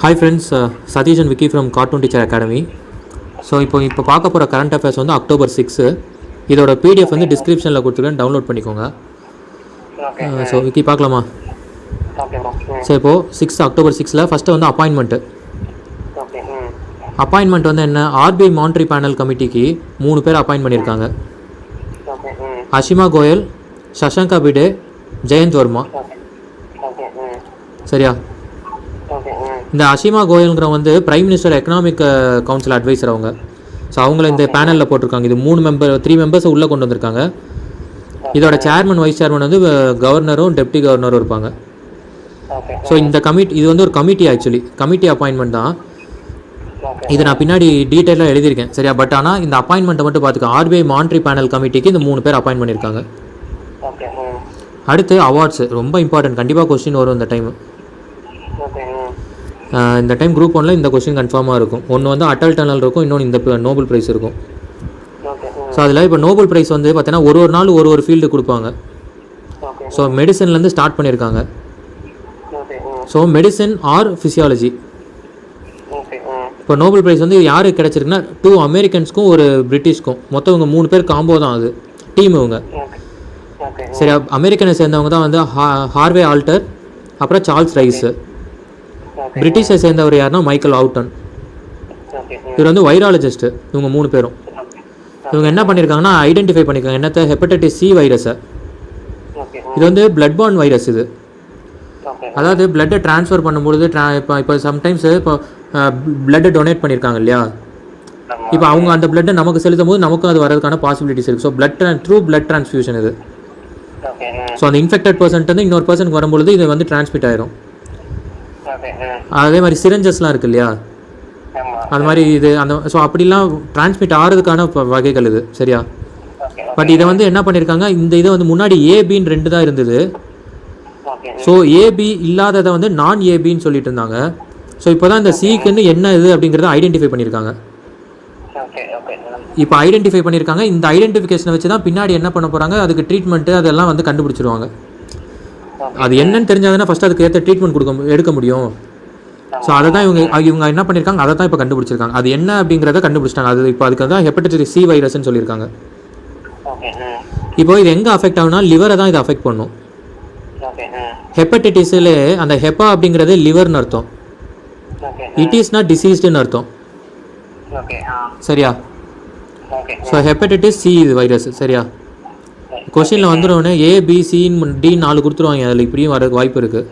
Hi friends, Satish and Vicky from Cartoon Teacher Academy. So இப்போ பார்க்க போகிற current affairs வந்து அக்டோபர் 6. இதோட பிடிஎஃப் வந்து டிஸ்கிரிப்ஷனில் கொடுத்துருக்கேன், டவுன்லோட் பண்ணிக்கோங்க. ஸோ விக்கி பார்க்கலாமா? ஸோ இப்போது அக்டோபர் 6 ஃபஸ்ட்டு வந்து அப்பாயின்மெண்ட் வந்து என்ன, ஆர்பிஐ மானிட்டரி பேனல் கமிட்டிக்கு 3 பேர் அப்பாயின்ட் பண்ணியிருக்காங்க. அஷிமா கோயல், சஷங்கா பிடே, ஜெயந்த் வர்மா. சரியா? இந்த அஷிமா கோயல்ங்கிற வந்து prime minister economic council adviser அவங்க. ஸோ அவங்கள இந்த பேனலில் போட்டிருக்காங்க. இது 3 மெம்பர்ஸை உள்ளே கொண்டு வந்திருக்காங்க. இதோட சேர்மன், வைஸ் சேர்மன் வந்து கவர்னரும் டெப்டி கவர்னரும் இருப்பாங்க. ஸோ இந்த இது வந்து ஒரு கமிட்டி, ஆக்சுவலி கமிட்டி அப்பாயின்மெண்ட் தான். இது நான் பின்னாடி டீட்டெயிலாக எழுதியிருக்கேன், சரியா? பட் ஆனால் இந்த அப்பாயின்மெண்ட்டை மட்டும் பார்த்துக்கோ. ஆர்பிஐ மானிட்டரி பேனல் கமிட்டிக்கு இந்த 3 பேர் அப்பாயின்ட் பண்ணியிருக்காங்க. அடுத்து அவார்ட்ஸு ரொம்ப இம்பார்ட்டன்ட், கண்டிப்பாக கொஸ்டின் வரும் இந்த டைம். இந்த டைம் குரூப் 1ல் இந்த கொஸ்டின் கன்ஃபார்மாக இருக்கும். ஒன்று வந்து அட்டல் டனல் இருக்கும், இன்னொன்று இந்த நோபல் ப்ரைஸ் இருக்கும். ஸோ அதில் இப்போ நோபல் ப்ரைஸ் வந்து பார்த்தீங்கன்னா ஒரு நாள் ஒரு ஃபீல்டு கொடுப்பாங்க. ஸோ மெடிசன்லேருந்து ஸ்டார்ட் பண்ணியிருக்காங்க. So medicine or physiology. இப்போ நோபல் ப்ரைஸ் வந்து யாருக்கு கிடச்சிருக்குன்னா 2 அமெரிக்கன்ஸ்க்கும் ஒரு பிரிட்டிஷ்க்கும், மொத்தம் இவங்க 3 பேர் காம்போ தான். அது டீம் இவங்க. சரி, அமெரிக்கனை சேர்ந்தவங்க தான் வந்து ஹார்வே ஆல்டர், அப்புறம் சார்ல்ஸ் ரைஸு. பிரிட்டிஷை சேர்ந்தவர் யாருன்னா மைக்கேல் ஆவுட்டன். இவர் வந்து வைராலஜிஸ்ட்டு. இவங்க 3 பேரும் இவங்க என்ன பண்ணியிருக்காங்கன்னா ஐடென்டிஃபை பண்ணியிருக்காங்க என்னத்தை, ஹெப்படைட்டிஸ் சி வைரஸை. இது வந்து பிளட் பார்ன் வைரஸ். இது அதாவது பிளட்டை ட்ரான்ஸ்ஃபர் பண்ணும்பொழுது இப்போ சம்டைம்ஸ் இப்போ பிளட்டை டொனேட் பண்ணியிருக்காங்க இல்லையா, இப்போ அவங்க அந்த பிளட்டை நமக்கு செலுத்தும் போது நமக்கும் அது வரதுக்கான பாசிபிலிட்டிஸ் இருக்குது. ஸோ பிளட் ட்ரான்ஸ்ஃபியூஷன் இது. ஸோ அந்த இன்ஃபெக்டட் பர்சன்ட் வந்து இன்னொரு பர்சனுக்கு வரும்பொழுது இது வந்து டிரான்ஸ்மிட் ஆயிரும். அதே மாதிரி சிரஞ்சஸ்லாம் இருக்குது இல்லையா, அது மாதிரி இது அந்த ஸோ அப்படிலாம் டிரான்ஸ்மிட் ஆகிறதுக்கான வகைகள் இது, சரியா? பட் இதை வந்து என்ன பண்ணியிருக்காங்க, இந்த இதை வந்து முன்னாடி ஏபின்னு 2 தான் இருந்தது. ஸோ ஏபி இல்லாததை வந்து நான் ஏபின்னு சொல்லிட்டு இருந்தாங்க. ஸோ இப்போ தான் இந்த சிக்குன்னு என்ன இது அப்படிங்கிறத ஐடென்டிஃபை பண்ணியிருக்காங்க. இப்போ ஐடென்டிஃபை பண்ணியிருக்காங்க. இந்த ஐடென்டிஃபிகேஷனை வச்சு தான் பின்னாடி என்ன பண்ண போகிறாங்க, அதுக்கு ட்ரீட்மெண்ட்டு அதெல்லாம் வந்து கண்டுபிடிச்சிருவாங்க. அது என்னன்னு தெரிஞ்சாதானே ஃபஸ்ட்டு அதுக்கு ஏற்ற ட்ரீட்மெண்ட் எடுக்க முடியும். ஸோ அதை தான் இவங்க என்ன பண்ணியிருக்காங்க, அதை தான் இப்போ கண்டுபிடிச்சிருக்காங்க. அது என்ன அப்படிங்கிறத கண்டுபிடிச்சிட்டாங்க. அது இப்போ அதுக்கு தான் ஹெப்படைட்டிஸ் சி வைரஸ்ன்னு சொல்லியிருக்காங்க. இப்போ இது எங்கே அஃபெக்ட் ஆகுனா லிவரை தான் இது அஃபெக்ட் பண்ணும். ஹெப்படைட்டிஸில் அந்த ஹெப்பா அப்படிங்கிறது லிவர்னு அர்த்தம், இட் இஸ்னா டிசீஸ்டுன்னு அர்த்தம், சரியா? ஸோ ஹெப்படைட்டிஸ் சி இது வைரஸ், சரியா? கொஸ்டினில் வந்துடுவோன்னே ABCD 4 கொடுத்துருவாங்க. அதில் இப்படியும் வர வாய்ப்பு இருக்குது,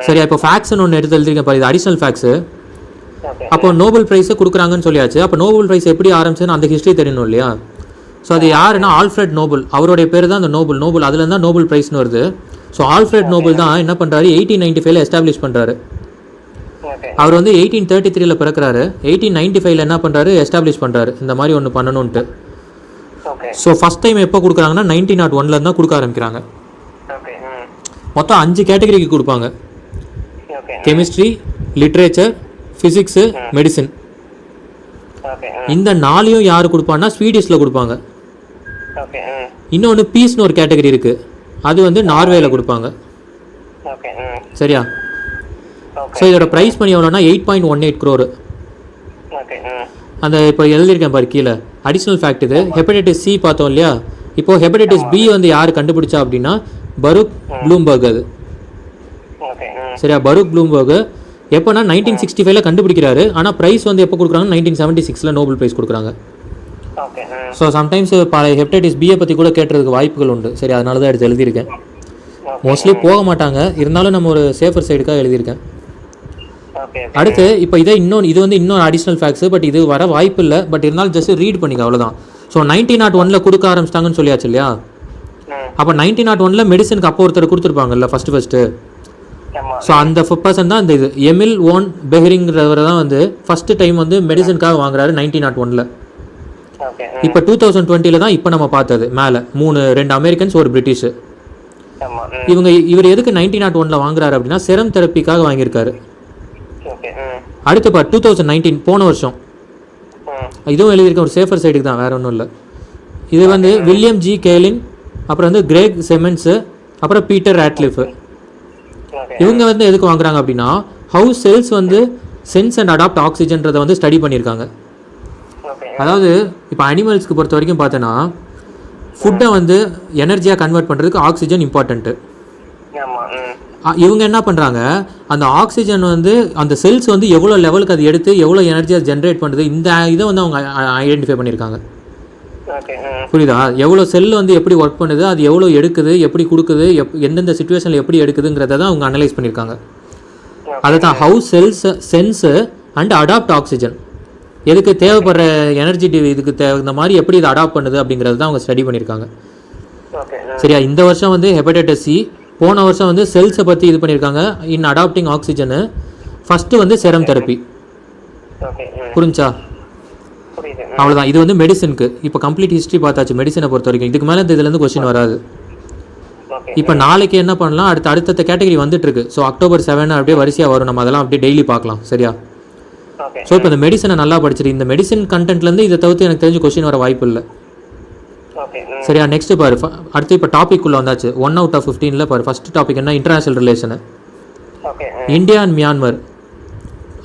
சரியா? இப்போ ஃபேக்ஸ்னு ஒன்று எடுத்து எழுதிருக்கேன் பாரு, இது அடிஷ்னல் ஃபேக்ஸு. அப்போ நோபல் ப்ரைஸை கொடுக்குறாங்கன்னு சொல்லியாச்சு. அப்போ நோபல் ப்ரைஸ் எப்படி ஆரம்பிச்சுன்னு அந்த ஹிஸ்ட்ரி தெரியணும் இல்லையா? ஸோ அது யாருன்னா ஆல்ஃப்ரெட் நோபல். அவருடைய பேர் தான் அந்த நோபல் அதுலேருந்து தான் நோபல் ப்ரைஸ்னு வருது. ஸோ ஆல்ஃப்ரெட் நோபல் தான் என்ன பண்ணுறாரு, 1895 எஸ்டாப்ளிஷ் பண்ணுறாரு. அவர் வந்து 1833 பிறக்கிறாரு. 1895 என்ன பண்ணுறாரு, எஸ்டாப்ளிஷ் பண்ணுறாரு இந்த மாதிரி ஒன்று பண்ணணுன்ட்டு. ஸோ ஃபஸ்ட் டைம் எப்போ கொடுக்குறாங்கன்னா 1901 தான் கொடுக்க ஆரம்பிக்கிறாங்க. மொத்தம் 5 கேட்டகரிக்கு கொடுப்பாங்க: கெமிஸ்ட்ரி, லிட்ரேச்சர், ஃபிசிக்ஸு, மெடிசன். இந்த 4ஐயும் யார் கொடுப்பான்னா ஸ்வீடிஷில் கொடுப்பாங்க. இன்னொன்று பீஸ்னு ஒரு கேட்டகரி இருக்குது, அது வந்து நார்வேல கொடுப்பாங்க, சரியா? ஸோ இதோட ப்ரைஸ் பண்ணி எவ்வளோனா 8.18 crore. அந்த இப்போ எழுதியிருக்கேன் பாரு கீழே, அடிஷ்னல் ஃபேக்ட் இது. ஹெப்படைட்டிஸ் சி பார்த்தோம் இல்லையா, இப்போது ஹெப்படைட்டிஸ் பி வந்து யார் கண்டுபிடிச்சா அப்படின்னா பரூக் ப்ளூம்பர்க். அது சரியா? பரூக் ப்ளூம்பர்க் எப்போனா 1965 கண்டுபிடிக்கிறாரு. ஆனால் ப்ரைஸ் வந்து எப்போ கொடுக்குறாங்க, 1976 நோபல் ப்ரைஸ் கொடுக்குறாங்க. ஸோ சம்டைம்ஸ் ஹெப்படைட்டிஸ் பியை பற்றி கூட கேட்டுறதுக்கு வாய்ப்புகள் உண்டு, சரி? அதனால தான் எடுத்து எழுதியிருக்கேன். மோஸ்ட்லி போக மாட்டாங்க, இருந்தாலும் நம்ம ஒரு சேஃபர் சைடுக்காக எழுதியிருக்கேன். அடுத்து இப்போ இது வந்து இன்னொரு அடிஷ்னல் ஃபேக்ட்ஸு, பட் இது வர வாய்ப்பு இல்லை. பட் இருந்தாலும் ஜஸ்ட் ரீட் பண்ணிக்க, அவ்வளோதான். ஸோ 1901 கொடுக்க ஆரம்பிச்சிட்டாங்கன்னு சொல்லியாச்சு இல்லையா? அப்போ 1901 மெடிசனுக்கு அப்போ ஒருத்தர் கொடுத்துருப்பாங்கல்ல ஃபஸ்ட்டு. ஸோ அந்த பர்சன் தான் இந்த இது எமில் ஓன் பெஹரிங்கிறவரை தான் வந்து ஃபஸ்ட்டு டைம் வந்து மெடிசனுக்காக வாங்குறாரு 1901. இப்போ 2020 தான் இப்போ நம்ம பார்த்தது மேலே 2 அமெரிக்கன்ஸ், ஒரு பிரிட்டிஷு. இவர் எதுக்கு 1901 வாங்குறாரு அப்படின்னா செரம் தெரப்பிக்காக வாங்கியிருக்காரு. அடுத்து 2019 போன வருஷம், இதுவும் எழுதியிருக்க ஒரு சேஃபர் சைடுக்கு தான், வேறு ஒன்றும் இல்லை. இது வந்து வில்லியம் ஜி கேலின், அப்புறம் வந்து கிரேக் செமன்ஸு, அப்புறம் பீட்டர் ராட்லிஃப். இவங்க வந்து எதுக்கு வாங்குறாங்க அப்படின்னா ஹவு செல்ஸ் வந்து சென்ஸ் அண்ட் அடாப்ட் ஆக்சிஜன்றதை வந்து ஸ்டடி பண்ணியிருக்காங்க. அதாவது இப்போ அனிமல்ஸ்க்கு பொறுத்த வரைக்கும் பார்த்தோன்னா ஃபுட்டை வந்து எனர்ஜியாக கன்வெர்ட் பண்ணுறதுக்கு ஆக்சிஜன் இம்பார்ட்டண்ட்டு. இவங்க என்ன பண்ணுறாங்க, அந்த ஆக்சிஜன் வந்து அந்த செல்ஸ் வந்து எவ்வளோ லெவலுக்கு அது எடுத்து எவ்வளோ எனர்ஜியாக ஜென்ரேட் பண்ணுது, இந்த இதை வந்து அவங்க ஐடென்டிஃபை பண்ணியிருக்காங்க. புரியுதா? எவ்வளோ செல் வந்து எப்படி ஒர்க் பண்ணுது, அது எவ்வளோ எடுக்குது, எப்படி கொடுக்குது, எந்தெந்த சுச்சுவேஷனில் எப்படி எடுக்குதுங்கிறத தான் அவங்க அனலைஸ் பண்ணியிருக்காங்க. அதை தான் how cells sense and adapt oxygen, எதுக்கு தேவைப்படுற எனர்ஜி இதுக்கு இந்த மாதிரி எப்படி இதை அடாப்ட் பண்ணுது அப்படிங்கிறது தான் அவங்க ஸ்டடி பண்ணியிருக்காங்க. சரியா? இந்த வருஷம் வந்து ஹெப்படைட்டிஸ் சி, போன வருஷம் வந்து செல்ஸை பற்றி இது பண்ணியிருக்காங்க. இன் அடாப்டிங் ஆக்சிஜனு ஃபஸ்ட்டு வந்து செரம் தெரப்பி. புரிஞ்சா? அவ்வளோதான். இது வந்து மெடிசனுக்கு இப்போ கம்ப்ளீட் ஹிஸ்ட்ரி பார்த்தாச்சு மெடிசனை பொறுத்த வரைக்கும். இதுக்கு மேலே இந்த இதுலேருந்து கொஸ்டின் வராது. இப்போ நாளைக்கு என்ன பண்ணலாம், அடுத்த கேட்டகரி வந்துட்டுருக்கு. ஸோ அக்டோபர் 7 அப்படியே வரிசையாக வரும், நம்ம அதெல்லாம் அப்படியே டெய்லி பார்க்கலாம். சரியா? ஸோ இப்போ இந்த மெடிசனை நல்லா படிச்சிரு. இந்த மெடிசன் கண்டென்ட்லேருந்து இதை தவிர்த்து எனக்கு தெரிஞ்சு கொஸ்டின் வர வாய்ப்பு இல்லை. சரியா? நெக்ஸ்ட் பாரு, அடுத்து இப்போ டாபிக் உள்ள வந்தாச்சு. 1 out of 15 பாரு. ஃபர்ஸ்ட் டாபிக் என்ன, international relation. India and Myanmar,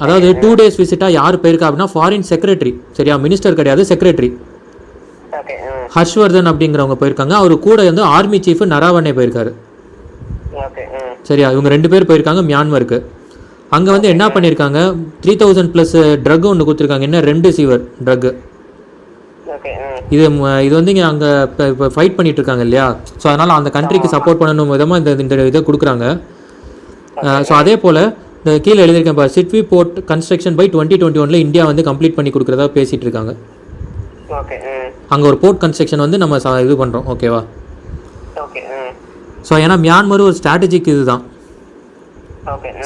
அதாவது 2 days விசிட்டாக யார் போயிருக்கா அப்படின்னா ஃபாரின் செக்ரட்டரி. சரியா? மினிஸ்டர் கிடையாது, செக்ரட்டரி ஹர்ஷ்வர்தன் அப்படிங்கிறவங்க போயிருக்காங்க. அவர் கூட வந்து ஆர்மி சீஃப் நராவனே போயிருக்காரு. சரியா? இவங்க 2 பேர் போயிருக்காங்க மியான்மருக்கு. அங்கே வந்து என்ன பண்ணியிருக்காங்க, 3000+ ட்ரக் ஒன்று கொடுத்துருக்காங்க. என்ன, ரெம்டெசிவிர் ட்ரக்கு. இது வந்து இங்கே அங்கே இப்போ ஃபைட் பண்ணிட்டு இருக்காங்க இல்லையா? ஸோ அதனால் அந்த கண்ட்ரிக்கு சப்போர்ட் பண்ணணும் விதமாக இந்த இதை கொடுக்குறாங்க. ஸோ அதே போல் இந்த கீழே எழுதியிருக்கேன் பாரு, சிட்வி போர்ட் கன்ஸ்ட்ரக்ஷன் பை 2021 இந்தியா வந்து கம்ப்ளீட் பண்ணி கொடுக்குறதா பேசிகிட்டு இருக்காங்க. அங்கே ஒரு போர்ட் கன்ஸ்ட்ரக்ஷன் வந்து நம்ம இது பண்ணுறோம். ஓகேவா? ஸோ ஏன்னா மியான்மர் ஒரு ஸ்ட்ராட்டஜிக் இது தான்.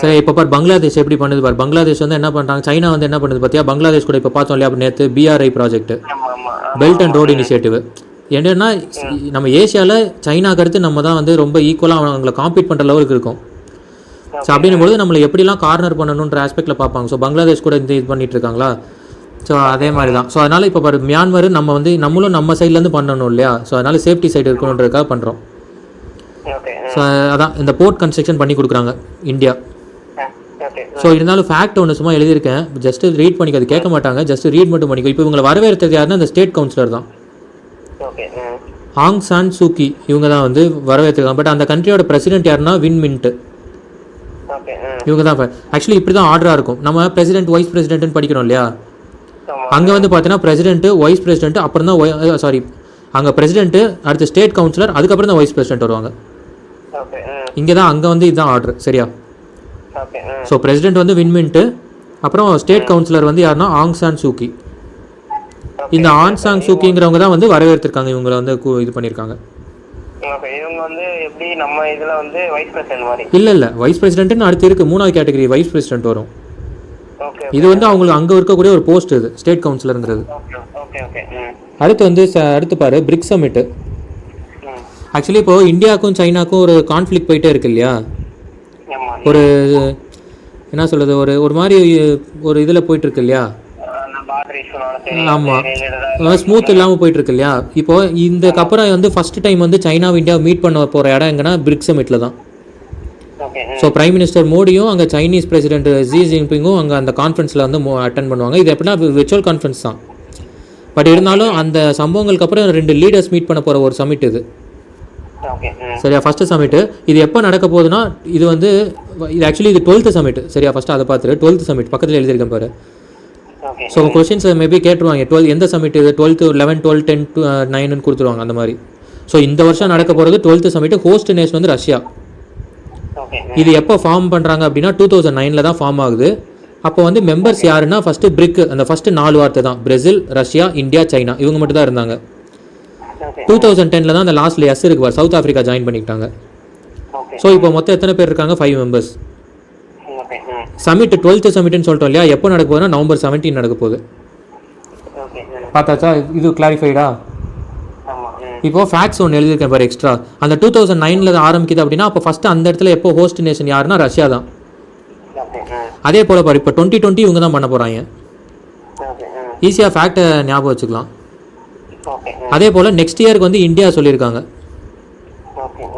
சரி, இப்போ பார் பங்களாதேஷ் எப்படி பண்ணுது பார். பங்களாதேஷ் வந்து என்ன பண்ணுறாங்க, சைனா வந்து என்ன பண்ணுது பார்த்தியா? பங்களாதேஷ் கூட இப்போ பார்த்தோம் இல்லையா, அப்போ நேற்று BRI project, belt and road initiative. என்னன்னா நம்ம ஏஷியாவில் சைனாக்கு அடுத்து நம்ம தான் வந்து ரொம்ப ஈக்குவலாக அவங்களை காம்பீட் பண்ணுற லெவலுக்கு இருக்கும். ஸோ அப்படின்னும்போது நம்மளை எப்படிலாம் கார்னர் பண்ணணுன்ற ஆஸ்பெக்டில் பார்ப்பாங்க. ஸோ பங்களாதேஷ் கூட இது பண்ணிட்டு இருக்காங்களா? ஸோ அதே மாதிரி தான். ஸோ அதனால் இப்போ பாரு, மியான்மர் நம்ம வந்து நம்மளும் நம்ம சைட்லேருந்து பண்ணணும் இல்லையா? ஸோ அதனால் சேஃப்டி சைடு இருக்கணுன்றதுக்காக பண்ணுறோம். ஸோ அதான் இந்த போர்ட் கன்ஸ்ட்ரக்ஷன் பண்ணி கொடுக்குறாங்க இந்தியா. ஸோ இருந்தாலும் ஃபேக்ட் ஒன்று சும்மா எழுதியிருக்கேன், ஜஸ்ட் ரீட் பண்ணிக்க. அது கேட்க மாட்டாங்க, ஜஸ்ட் ரீட் மட்டும் பண்ணிக்கோ. இப்போ இவங்களை வரவேற்றது யாருன்னா அந்த ஸ்டேட் கவுன்சிலர் தான், ஆங் சான் சூக்கி. இவங்க தான் வந்து வரவேற்றிருக்காங்க. பட் அந்த கண்ட்ரியோட பிரசிடென்ட் யாருன்னா வின் மின்ட். இவங்க தான் ஆக்சுவலி இப்படி தான் ஆர்டராக இருக்கும். நம்ம பிரசிடென்ட் வைஸ் பிரசிடென்ட்னு படிக்கிறோம் இல்லையா? அங்கே வந்து பார்த்தீங்கன்னா பிரசிடென்ட் வைஸ் பிரசிடென்ட், அப்புறம் தான் சாரி அங்கே பிரசிடென்ட்டு, அடுத்து ஸ்டேட் கவுன்சிலர், அதுக்கப்புறம் தான் வைஸ் பிரசிடென்ட் வருவாங்க. இங்கே தான் அங்கே வந்து இதுதான் ஆர்டர். சரியா? ஸோ பிரசிடென்ட் வந்து வின்மின்ட்டு, அப்புறம் ஸ்டேட் கவுன்சிலர் வந்து யாருன்னா ஆங் சான் சூக்கி. இந்த ஆங் சான் சூக்கிங்கிறவங்க தான் வந்து வரவேற்றிருக்காங்க, இவங்களை வந்து இது பண்ணியிருக்காங்க. இல்லை வைஸ் பிரசிடென்ட்னு அடுத்து இருக்குது, 3வது கேட்டகரி வைஸ் பிரசிடென்ட் வரும். இது வந்து அவங்களுக்கு அங்கே இருக்கக்கூடிய ஒரு போஸ்ட், இது ஸ்டேட் கவுன்சிலருங்கிறது. அடுத்து வந்து அடுத்து பாரு, பிரிக்ஸ் சமிட்டு. ஆக்சுவலி இப்போது இந்தியாவுக்கும் சைனாக்கும் ஒரு கான்ஃப்ளிக் போயிட்டே இருக்கு இல்லையா? ஒரு என்ன சொல்கிறது, ஒரு மாதிரி ஒரு இதில் போயிட்டுருக்கு இல்லையா? ஆமாம், ஸ்மூத் இல்லாமல் போயிட்டுருக்கு இல்லையா? இப்போது இதுக்கப்புறம் வந்து ஃபஸ்ட்டு டைம் வந்து சைனாவும் இந்தியாவை மீட் பண்ண போகிற இடம் எங்கன்னா பிரிக்ஸ் சமிட்டில் தான். ஸோ பிரைம் மினிஸ்டர் மோடியும் அங்கே சைனீஸ் பிரசிடென்ட் ஜி ஜின்பிங்கும் அங்கே அந்த கான்ஃபரன்ஸில் வந்து அட்டன் பண்ணுவாங்க. இது எப்படின்னா விர்ச்சுவல் கான்ஃபரன்ஸ் தான். பட் இருந்தாலும் அந்த சம்பவங்களுக்கு அப்புறம் 2 லீடர்ஸ் மீட் பண்ண போகிற ஒரு சமிட் இது. சரியா? ஃபஸ்ட்டு சமிட்டு இது எப்போ நடக்க போகுதுன்னா, இது வந்து இது ஆக்சுவலி இது 12th சமிட். சரியா? ஃபஸ்ட்டு அதை பார்த்துட்டு 12th சமிட் பக்கத்தில் எழுதியிருக்கேன் பாரு. ஸோ கொஸ்டின்ஸ் மேபி கேட்டுருவாங்க, 12 எந்த சமிட் இது, 12th 11 12 10 9ன்னு கொடுத்துருவாங்க அந்த மாதிரி. ஸோ இந்த வருஷம் நடக்க போகிறது 12th சமிட். ஹோஸ்ட் நேஷன் வந்து ரஷ்யா. இது எப்போ ஃபார்ம் பண்ணுறாங்க அப்படின்னா 2009 தான் ஃபார்ம் ஆகுது. அப்போ வந்து மெம்பர்ஸ் யாருன்னா ஃபஸ்ட்டு பிரிக், அந்த ஃபஸ்ட்டு 4 வார்த்தை தான், பிரேசில், ரஷ்யா, இந்தியா, சைனா, இவங்க மட்டும் தான் இருந்தாங்க. 2010 தான் அந்த லாஸ்ட்ல எஸ் இருக்கு, சவுத் ஆஃப்ரிக்கா ஜாயின் பண்ணிக்கிட்டாங்க. ஸோ இப்போ மொத்தம் எத்தனை பேர் இருக்காங்க, 5 மெம்பர்ஸ். சமிட் 12th சமிட்னு சொல்லிட்டோம் இல்லையா? எப்போ நடக்க போகுதுன்னா November 17 நடக்க போகுது. பார்த்தாச்சா? இது கிளாரிஃபைடா? இப்போ ஃபேக்ட்ஸ் ஒன்று எழுதியிருக்கேன் பாரு எக்ஸ்ட்ரா. அந்த 2009 ஆரம்பிக்குது அப்படின்னா அப்போ ஃபஸ்ட்டு அந்த இடத்துல எப்போ ஹோஸ்ட் நேஷன் யாருன்னா ரஷ்யா தான். அதே போல் பாரு, இப்போ 2020 இவங்க தான் பண்ண போகிறாங்க. ஈஸியாக ஃபேக்டை ஞாபகம் வச்சுக்கலாம். அதே போல் நெக்ஸ்ட் இயருக்கு வந்து இந்தியா சொல்லியிருக்காங்க,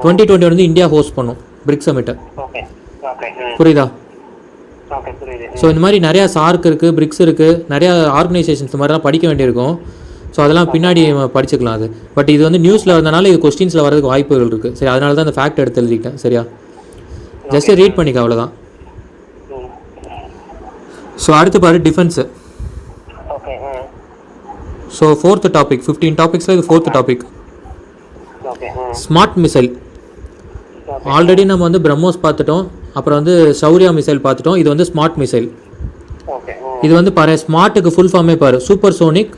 2020 வந்து இந்தியா ஹோஸ்ட் பண்ணும் பிரிக்ஸ் சமிட்டை. புரியுதா? ஓகே புரியுது. ஸோ இந்த மாதிரி நிறையா சார்க் இருக்குது, பிரிக்ஸ் இருக்குது, நிறையா ஆர்கனைசேஷன்ஸ் இந்த மாதிரிலாம் படிக்க வேண்டியிருக்கும். ஸோ அதெல்லாம் பின்னாடி படிச்சுக்கலாம் அது. பட் இது வந்து நியூஸில் வந்தனால இது கொஸ்டின்ஸில் வரதுக்கு வாய்ப்புகள் இருக்குது. சரி, அதனால தான் அந்த ஃபேக்ட் எடுத்து எழுதிக்கிட்டேன். சரியா, ஜஸ்ட்டு ரீட் பண்ணிக்க, அவ்வளோதான். ஸோ அடுத்து பாரு defence. Okay. So 4th topic, 15 டாபிக்ஸில் இது 4th topic. Okay. Smart missile. Already நம்ம வந்து பிரம்மோஸ் பார்த்துட்டோம், அப்புறம் வந்து சௌரியா மிசைல் பார்த்துட்டோம். இது வந்து ஸ்மார்ட் மிசைல். ஓகே. இது வந்து பாரு, ஸ்மார்ட்டுக்கு ஃபுல் ஃபார்மே பாரு, super sonic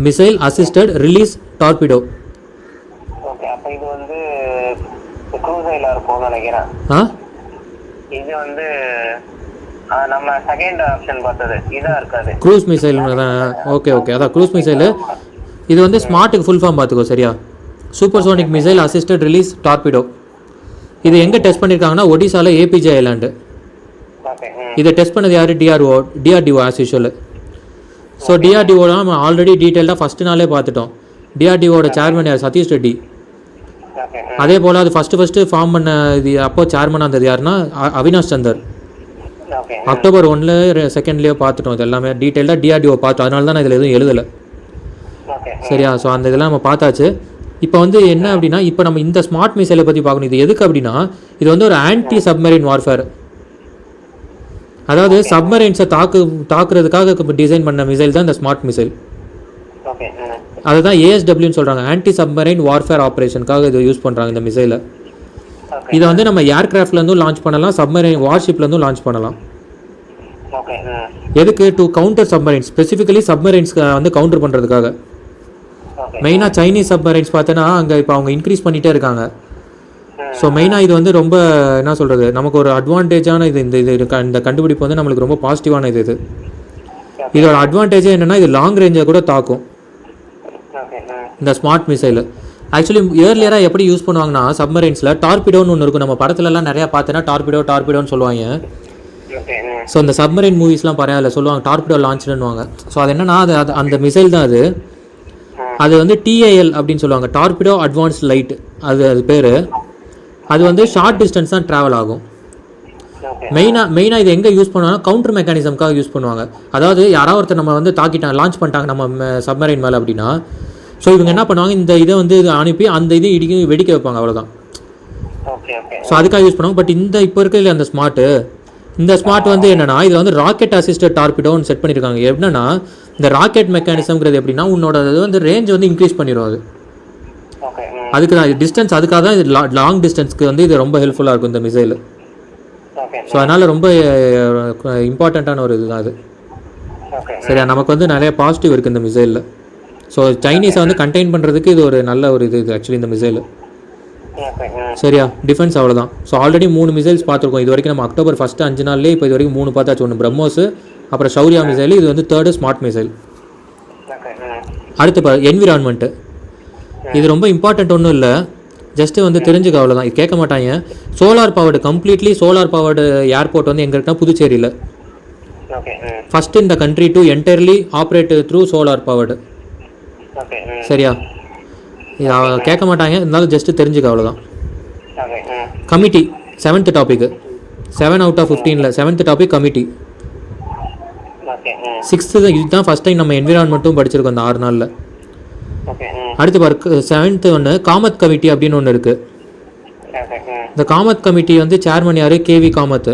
missile assisted release torpedo. Okay, அப்போ இது வந்து க்ரூசைலாக இருக்கும்னு நினைக்கிறேன். இது வந்து நம்ம செகண்ட் ஆப்ஷன் பார்த்தது இதாக இருக்காது, க்ரூஸ் மிசைல் தான். ஓகே ஓகே, அதான் க்ரூஸ் மிசைலு. இது வந்து ஸ்மார்ட்டுக்கு ஃபுல் ஃபார்ம் பார்த்துக்கோ. சரியா, super sonic missile assisted release torpedo. இது எங்கே டெஸ்ட் பண்ணியிருக்காங்கன்னா ஒடிசாவில் ஏபிஜே ஐலாண்டு. இதை டெஸ்ட் பண்ணது யார்? DRDO as usual. ஸோ டிஆர்டிஓலாம் நம்ம ஆல்ரெடி டீட்டெயில்டாக ஃபஸ்ட்டு நாளே பார்த்துட்டோம். டிஆர்டிஓட சேர்மன் யார்? சதீஷ் ரெட்டி. அதே போல் அது ஃபஸ்ட்டு ஃபார்ம் பண்ண இது அப்போ சேர்மனாக இருந்தது யாருன்னா அவினாஷ் சந்தர். அக்டோபர் 1 2 பார்த்துட்டோம். இது எல்லாமே டீட்டெயில்டாக டிஆர்டிஓ பார்த்தோம். அதனால தான் நான் இதில் எதுவும் எழுதலை. சரியா, ஸோ அந்த இதெல்லாம் நம்ம பார்த்தாச்சு. இப்போ வந்து என்ன அப்படின்னா, இப்போ நம்ம இந்த ஸ்மார்ட் மிசைலை பற்றி பார்க்கணும். இது எதுக்கு அப்படின்னா, இது வந்து ஒரு ஆன்டி சப்மரைன் வார்ஃபேர். அதாவது சப்மரைன்ஸை தாக்குறதுக்காக டிசைன் பண்ண மிசைல் தான் இந்த ஸ்மார்ட் மிசைல். அதுதான் ஏஎஸ்டபிள்யூன்னு சொல்கிறாங்க, ஆன்டி சப்மரைன் வார்ஃபேர் ஆப்ரேஷனுக்காக இது யூஸ் பண்ணுறாங்க இந்த மிசைலை. இதை வந்து நம்ம ஏர்கிராஃப்ட்லேருந்தும் லான்ச் பண்ணலாம், சப்மரைன் வார்ஷிப்லேருந்தும் லான்ச் பண்ணலாம். எதுக்கு? டு கவுண்டர் சப்மரைன்ஸ், ஸ்பெசிஃபிக்கலி சப்மரைன்ஸ்க்கு வந்து கவுண்டர் பண்ணுறதுக்காக. மெயினாக சைனீஸ் சப்மரைன்ஸ் பார்த்தோன்னா அங்கே இப்போ அவங்க இன்க்ரீஸ் பண்ணிகிட்டே இருக்காங்க. ஸோ மெயினாக இது வந்து ரொம்ப என்ன சொல்கிறது, நமக்கு ஒரு அட்வான்டேஜான இது. இந்த கண்டுபிடிப்பு வந்து நம்மளுக்கு ரொம்ப பாசிட்டிவான இது. இதோட அட்வான்டேஜே என்னென்னா, இது லாங் ரேஞ்சை கூட தாக்கும் இந்த ஸ்மார்ட் மிசைலு. ஆக்சுவலி இயர்லியராக எப்படி யூஸ் பண்ணுவாங்கன்னா, சப்மரைன்ஸில் டார்பிடோன்னு ஒன்று இருக்கும். நம்ம படத்துலலாம் நிறையா பார்த்தோன்னா டார்பிடோன்னு சொல்லுவாங்க. ஸோ இந்த சப்மரைன் மூவிஸ்லாம் பரவாயில்ல சொல்லுவாங்க, டார்பிடோ லான்ச்னுவாங்க. ஸோ அது என்னென்னா, அது அந்த மிசைல் தான் அது வந்து டிஏஎல் அப்படின்னு சொல்லுவாங்க, டார்பிடோ அட்வான்ஸ்ட் லைட். அது பேர். அது வந்து ஷார்ட் டிஸ்டன்ஸ் தான் ட்ராவல் ஆகும். மெயினாக இது எங்கே யூஸ் பண்ணுவாங்கன்னா, கவுண்டர் மெக்கானிசம்காக யூஸ் பண்ணுவாங்க. அதாவது யாராவது ஒருத்தர் நம்ம வந்து லான்ச் பண்ணிட்டாங்க நம்ம சப்மரைன் மேலே அப்படின்னா, ஸோ இவங்க என்ன பண்ணுவாங்க, இந்த இதை வந்து அனுப்பி அந்த இது வெடிக்க வைப்பாங்க, அவ்வளோதான். ஸோ அதுக்காக யூஸ் பண்ணுவாங்க. பட் இப்போ இருக்கிற அந்த இந்த ஸ்மார்ட் வந்து என்னன்னா, இது வந்து ராக்கெட் அசிஸ்டட் டார்பிடோன்னு செட் பண்ணியிருக்காங்க. எப்படின்னா, இந்த ராக்கெட் மெக்கானிசம்ங்கிறது எப்படின்னா, உன்னோட இது வந்து ரேஞ்ச் வந்து இன்க்ரீஸ் பண்ணிடும். அதுக்கு தான் டிஸ்டன்ஸ், அதுக்காக தான் இது லாங் டிஸ்டன்ஸ்க்கு வந்து இது ரொம்ப ஹெல்ப்ஃபுல்லாக இருக்கும் இந்த மிசைல். ஸோ அதனால் ரொம்ப இம்பார்ட்டண்ட்டான ஒரு இதுதான் அது. சரியா, நமக்கு வந்து நிறைய பாசிட்டிவ் இருக்குது இந்த மிசைலில். ஸோ சைனீஸை வந்து கண்டெயின் பண்ணுறதுக்கு இது ஒரு நல்ல ஒரு இது ஆக்சுவலி இந்த மிசைல். சரியா, டிஃபென்ஸ் அவ்வளோதான். ஸோ ஆல்ரெடி 3 மிசைல்ஸ் பார்த்துருக்கோம் இது வரைக்கும். நம்ம அக்டோபர் 1 5 நாள்லேயே இப்போ இது வரைக்கும் 3 பார்த்தாச்சு. ஒன்று பிரம்மோஸ், அப்புறம் சௌரியா மிசைல், இது வந்து 3rd ஸ்மார்ட் மிசைல். அடுத்து என்விரான்மெண்ட்டு. இது ரொம்ப இம்பார்ட்டண்ட் ஒன்றும் இல்லை, ஜஸ்ட்டு வந்து தெரிஞ்சுக்க, அவ்வளோதான். இது கேட்க மாட்டாங்க. Solar powered, completely solar powered airport வந்து எங்கே இருக்குன்னா புதுச்சேரியில். ஃபஸ்ட்டு இந்த country to entirely operate through solar powered. சரியா, இது கேட்க மாட்டாங்க, இருந்தாலும் ஜஸ்ட்டு தெரிஞ்சுக்க, அவ்வளோதான். Committee 7th topic, 7 out of 15ல் 7th topic committee. 6th இதுதான் ஃபஸ்ட் டைம் நம்ம என்விரான்மெண்ட்டும் படிச்சிருக்கோம் இந்த 6 நாளில். அடுத்து பாரு 7th ஒன்று காமத் கமிட்டி அப்படின்னு ஒன்று இருக்குது. இந்த காமத் கமிட்டி வந்து சேர்மன் யார்? கேவி காமத்.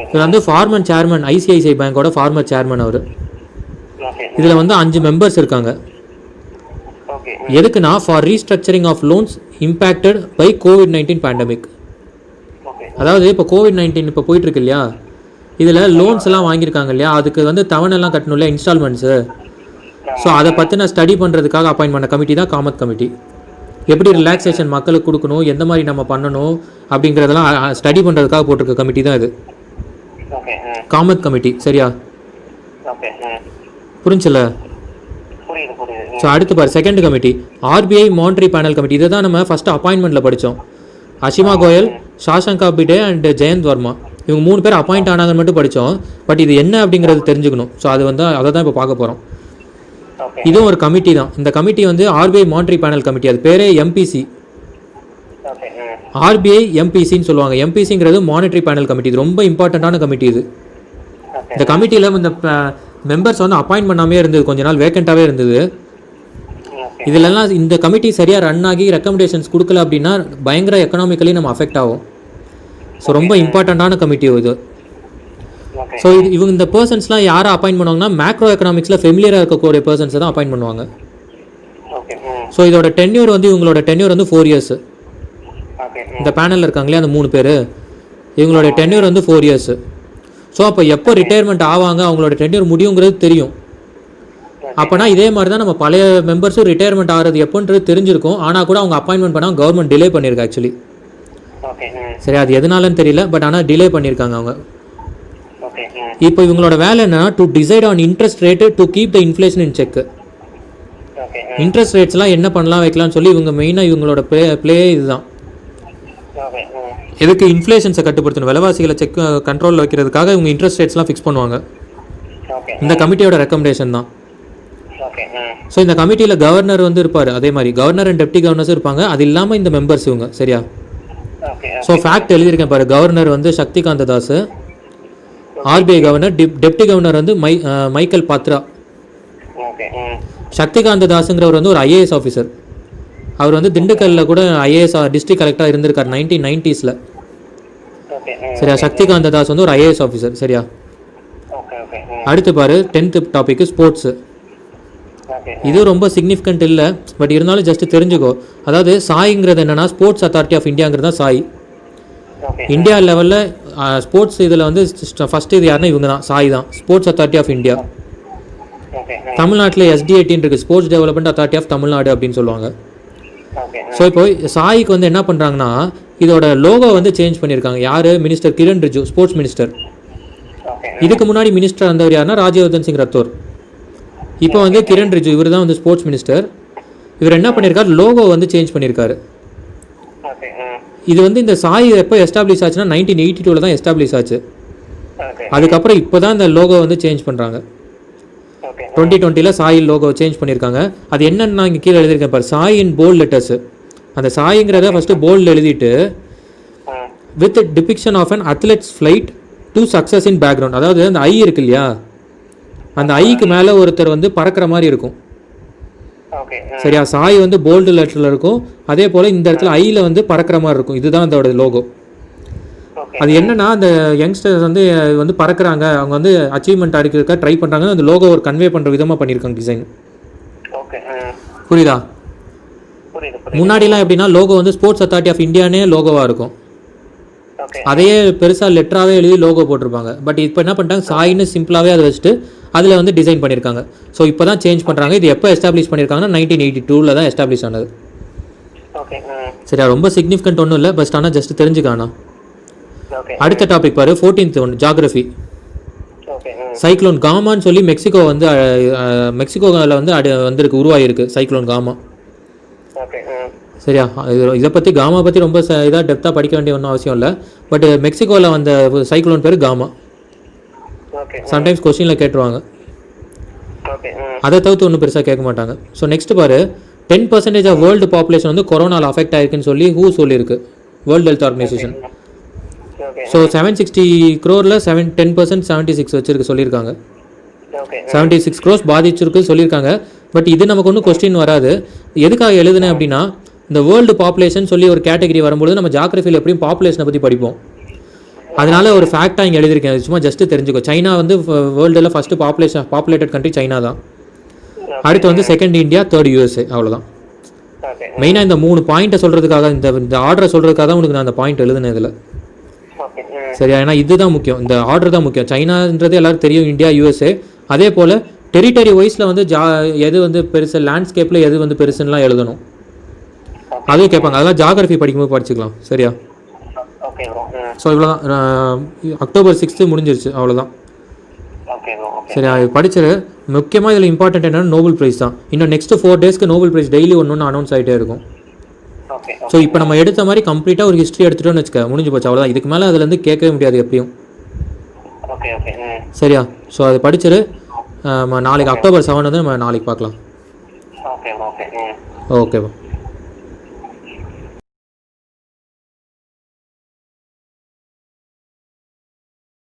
இதில் வந்து ஃபார்மர் சேர்மன், ஐசிஐசிஐ பேங்கோட ஃபார்மர் சேர்மன் அவர். இதில் வந்து 5 மெம்பர்ஸ் இருக்காங்க. எதுக்குன்னா, for restructuring of loans impacted by COVID-19 pandemic. அதாவது இப்போ COVID-19 இப்போ போயிட்டுருக்கு இல்லையா, இதில் லோன்ஸ் எல்லாம் வாங்கியிருக்காங்க இல்லையா, அதுக்கு வந்து தவணெல்லாம் கட்டணும் இல்லையா, இன்ஸ்டால்மெண்ட்ஸு. ஸோ அதை பற்றின ஸ்டடி பண்ணுறதுக்காக அப்பாயின்ட் பண்ண கமிட்டி தான் காமத் கமிட்டி. எப்படி ரிலாக்ஸேஷன் மக்களுக்கு கொடுக்கணும், எந்த மாதிரி நம்ம பண்ணணும் அப்படிங்கிறதெல்லாம் ஸ்டடி பண்ணுறதுக்காக போட்டிருக்க கமிட்டி தான் இது, காமத் கமிட்டி. சரியா, புரிஞ்சுல? ஸோ அடுத்து பாரு 2nd committee, RBI monetary panel committee. இதை தான் நம்ம ஃபஸ்ட்டு அப்பாயின்மெண்ட்டில் படித்தோம். அஷிமா கோயல், ஷாஷங்கா பிடே அண்ட் ஜெயந்த் வர்மா, இவங்க 3 பேர் அப்பாயிண்ட் ஆனாங்கன்னு மட்டும் படித்தோம். பட் இது என்ன அப்படிங்கிறது தெரிஞ்சுக்கணும். ஸோ அது வந்து அதை தான் இப்போ பார்க்க போகிறோம். இதுவும் ஒரு கமிட்டி தான். இந்த கமிட்டி வந்து ஆர்பிஐ மானிட்டரி பேனல் கமிட்டி. அது பேரே எம்பிசி, ஆர்பிஐ எம்பிசின்னு சொல்லுவாங்க. எம்பிசிங்கிறது மானிட்டரி பேனல் கமிட்டி. இது ரொம்ப இம்பார்ட்டண்ட்டான கமிட்டி இது. இந்த கமிட்டியில் இந்த மெம்பர்ஸ் வந்து அப்பாயிண்ட் பண்ணாமே இருந்தது, கொஞ்ச நாள் வேக்கண்ட்டாகவே இருந்தது. இதிலெல்லாம் இந்த கமிட்டி சரியாக ரன் ஆகி ரெக்கமெண்டேஷன்ஸ் கொடுக்கல அப்படின்னா பயங்கர எக்கனாமிக்கலி நம்ம அஃபெக்ட் ஆகும். ஸோ ரொம்ப இம்பார்ட்டண்ட்டான கமிட்டி இது. ஸோ இவங்க இந்த பர்சன்ஸ்லாம் யாரை அப்பாயிண்ட் பண்ணுவாங்கன்னா மேக்ரோ எக்கனாமிக்ஸில் ஃபெமிலியராக இருக்கக்கூடிய பர்சன்ஸை தான் அப்பாயிண்ட் பண்ணுவாங்க. ஸோ இதோட டென்யூர் வந்து இவங்களோட டென்யூர் வந்து 4 years. இந்த பேனலில் இருக்காங்களே அந்த 3 பேர், இவங்களோட டென்யூர் வந்து 4 years. ஸோ அப்போ எப்போ ரிட்டையர்மெண்ட் ஆவாங்க, அவங்களோட டென்யூர் முடியுங்கிறது தெரியும். அப்போனா இதே மாதிரி தான் நம்ம பழைய மெம்பர்ஸும் ரிட்டையர்மெண்ட் ஆகிறது எப்போன்றது தெரிஞ்சிருக்கும். ஆனால் கூட அவங்க அப்பாயின்மெண்ட் பண்ணால் கவர்மெண்ட் டிலே பண்ணியிருக்கு ஆக்சுவலி. சரி, அது எதனாலன்னு தெரியல, பட் ஆனால் டிலே பண்ணியிருக்காங்க அவங்க. இப்போ இவங்களோட வேலை என்னன்னா to decide on interest rate to keep the inflation in check. Interest ரேட்ஸ்லாம் என்ன பண்ணலாம் வைக்கலாம்னு சொல்லி இவங்க மெயினாக இவங்களோட ப்ளே இதுதான். எதுக்கு? இன்ஃப்ளேஷன்ஸை கட்டுப்படுத்தணும், விலைவாசிகளை கண்ட்ரோலில் வைக்கிறதுக்காக இவங்க இன்ட்ரெஸ்ட் ரேட்ஸ்லாம் ஃபிக்ஸ் பண்ணுவாங்க. இந்த கமிட்டியோட ரெக்கமெண்டேஷன் தான். ஸோ இந்த கமிட்டியில் கவர்னர் வந்து இருப்பார், அதே மாதிரி கவர்னர் அண்ட் டெப்டி கவர்னர்ஸும் இருப்பாங்க. அது இல்லாமல் இந்த மெம்பர்ஸ் இவங்க. சரியா? ஸோ ஃபேக்ட் எழுதியிருக்கேன் பாரு. கவர்னர் வந்து Shaktikanta Das, RBI governor. Deputy governor வந்து மைக்கேல் பாத்ரா. சக்திகாந்த தாஸுங்கிறவர் வந்து ஒரு ஐஏஎஸ் ஆஃபீஸர். அவர் வந்து திண்டுக்கல்லில் கூட ஐஏஎஸ் டிஸ்ட்ரிக்ட் கலெக்டராக இருந்திருக்கார் 1990s. சரியா? சக்திகாந்த தாஸ் வந்து ஒரு ஐஏஎஸ் ஆஃபீஸர். சரியா? அடுத்து பாரு 10th டாபிக் ஸ்போர்ட்ஸு. இது ரொம்ப சிக்னிஃபிகண்ட் இல்லை, பட் இருந்தாலும் ஜஸ்ட் தெரிஞ்சுக்கோ. அதாவது சாய்ங்கிறது என்னென்னா ஸ்போர்ட்ஸ் அத்தாரிட்டி ஆஃப் இந்தியாங்கிறது தான் சாய். இந்தியா லெவலில் ஸ்போர்ட்ஸ் இதில் வந்து ஃபஸ்ட்டு இது யாருன்னா இவங்க தான், சாய் தான், ஸ்போர்ட்ஸ் அத்தாரிட்டி ஆஃப் இந்தியா. தமிழ்நாட்டில் SDATன்னு இருக்குது, sports development authority of Tamil Nadu அப்படின்னு சொல்லுவாங்க. ஸோ இப்போ சாய்க்கு வந்து என்ன பண்ணுறாங்கன்னா இதோட லோகோ வந்து சேஞ்ச் பண்ணியிருக்காங்க. யார்? Minister Kiren Rijiju, sports minister. இதுக்கு முன்னாடி மினிஸ்டர் இருந்தவர் யாருன்னா ராஜ்யவர்தன் சிங் ரத்தோர். இப்போ வந்து கிரண் ரிஜிஜு, இவர் தான் வந்து ஸ்போர்ட்ஸ் மினிஸ்டர். இவர் என்ன பண்ணியிருக்காரு, லோகோ வந்து சேஞ்ச் பண்ணியிருக்காரு. இது வந்து இந்த சாய் எப்போ எஸ்டாப்ளிஷ் ஆச்சுன்னா 1982 தான் எஸ்டாப்ளிஷ் ஆச்சு. அதுக்கப்புறம் இப்போ தான் இந்த லோகோ வந்து சேஞ்ச் பண்ணுறாங்க. 2020 சாய் லோகோ சேஞ்ச் பண்ணியிருக்காங்க. அது என்னன்னு நான் இங்கே கீழே எழுதியிருக்கேன் பாரு, சாய் இன் போல்ட் லெட்டர்ஸ். அந்த சாய்ங்கிறத ஃபஸ்ட்டு போல்டில் எழுதிட்டு with depiction of an athlete's flight to success in background. அதாவது அந்த ஐ இருக்கு இல்லையா, அந்த ஐக்கு மேலே ஒருத்தர் வந்து பறக்கிற மாதிரி இருக்கும். சரியா? சாய் வந்து போல்டு லெட்டரில் இருக்கும், அதே போல் இந்த இடத்துல ஐயில் வந்து பறக்கிற மாதிரி இருக்கும். இதுதான் அதோட லோகோ. அது என்னன்னா அந்த யங்ஸ்டர்ஸ் வந்து பறக்கிறாங்க, அவங்க வந்து அச்சீவ்மெண்ட் அடிக்கிறதுக்காக ட்ரை பண்ணுறாங்க. அந்த லோகோ ஒரு கன்வே பண்ணுற விதமாக பண்ணியிருக்காங்க டிசைன். புரியுதா? முன்னாடிலாம் எப்படின்னா லோகோ வந்து ஸ்போர்ட்ஸ் அத்தாரிட்டி ஆஃப் இந்தியானே லோகோவாக இருக்கும், அதையே பெருசாக லெட்டராகவே எழுதி லோகோ போட்டிருப்பாங்க. பட் இப்போ என்ன பண்ணிட்டாங்க, சாயின்னு சிம்பிளாகவே அதை வச்சுட்டு அதில் வந்து டிசைன் பண்ணியிருக்காங்க. ஸோ இப்போ தான் சேஞ்ச் பண்ணுறாங்க. இது எப்போ எஸ்டாப்ளிஷ் பண்ணியிருக்காங்கன்னா 1982 தான் எஸ்டாப்ளிஷ் ஆனது. சரியா? ரொம்ப சிக்னிஃபிகண்ட் ஒன்றும் இல்லை, பட் ஆனால் ஜஸ்ட் தெரிஞ்சுக்கானா. அடுத்த டாபிக் பாரு, 14th ஒன், ஜாகிரஃபி. சைக்ளோன் காமான்னு சொல்லி மெக்சிகோ வந்து மெக்சிகோவில் வந்து வந்திருக்கு, உருவாகிருக்கு சைக்ளோன் காமா. சரியா? இதை பற்றி காமா பற்றி ரொம்ப இதாக டெப்த்தாக படிக்க வேண்டிய ஒன்றும் அவசியம் இல்லை. பட் மெக்சிகோவில் வந்த சைக்ளோன் பேர் காமா. சம்டைம்ஸ் கொஸ்டினில் கேட்டுருவாங்க, அதை தவிர்த்து ஒன்றும் பெருசாக கேட்க மாட்டாங்க. ஸோ நெக்ஸ்ட் பாரு, 10% ஆஃப் வேர்ல்டு பாப்புலேஷன் வந்து கொரோனாவில் அஃபெக்ட் ஆயிருக்குன்னு சொல்லி சொல்லியிருக்கு, world health organisation. So 760 crore 10% 76 வச்சிருக்கு சொல்லியிருக்காங்க. 76 crores பாதிச்சிருக்கு சொல்லியிருக்காங்க. பட் இது நமக்கு ஒன்றும் கொஸ்டின் வராது. எதுக்காக எழுதுனேன் அப்படின்னா, இந்த வேர்ல்டு பாப்புலேஷன் சொல்லி ஒரு கேட்டகரி வரும்போது நம்ம ஜாகிரஃபியில் எப்படியும் பாப்புலேஷனை பற்றி படிப்போம். அதனால ஒரு ஃபேக்டாக இங்கே எழுதியிருக்கேன், சும்மா ஜஸ்ட்டு தெரிஞ்சுக்கோ. சைனா வந்து வேர்ல்டில் ஃபஸ்ட்டு பாப்புலேட்டட் கண்ட்ரி சைனா தான். அடுத்து வந்து செகண்ட் இந்தியா, தேர்ட் USA. அவ்வளோதான். மெயினாக இந்த 3 பாயிண்ட்டை சொல்கிறதுக்காக, இந்த ஆர்டரை சொல்கிறதுக்காக தான் உனக்கு நான் அந்த பாயிண்ட் எழுதுனேன் இதில். சரியா? ஏன்னா இதுதான் முக்கியம், இந்த ஆர்டர் தான் முக்கியம். சைனான்றது எல்லாரும் தெரியும், இந்தியா, USA. அதே போல் டெரிட்டரி வைஸில் வந்து எது வந்து பெருசு, லேண்ட்ஸ்கேப்பில் எது வந்து பெருசுன்னெலாம் எழுதணும், அதுவும் கேட்பாங்க. அதெல்லாம் ஜாகிரஃபி படிக்கும்போது படிச்சுக்கலாம். சரியா? ஸோ இவ்வளோதான். October 6 முடிஞ்சிருச்சு, அவ்வளோதான். சரியா? படிச்சிரு. முக்கியமாக இதில் இம்பார்ட்டன்ட் என்னென்னா நோபல் ப்ரைஸ் தான். இன்னும் நெக்ஸ்ட் 4 daysக்கு நோபல் ப்ரைஸ் டெய்லி ஒன்று அனௌன்ஸ் ஆகிட்டே இருக்கும். ஸோ இப்போ நம்ம எடுத்த மாதிரி கம்ப்ளீட்டாக ஒரு ஹிஸ்ட்ரி எடுத்துட்டோன்னு வச்சுக்க, முடிஞ்சு போச்சு, அவ்வளோதான். இதுக்கு மேலே அதுலேருந்து கேட்கவே முடியாது எப்பயும். சரியா? ஸோ அது படிச்சிரு. நாளைக்கு October 7 வந்து நம்ம நாளைக்கு பார்க்கலாம். ஓகேவா?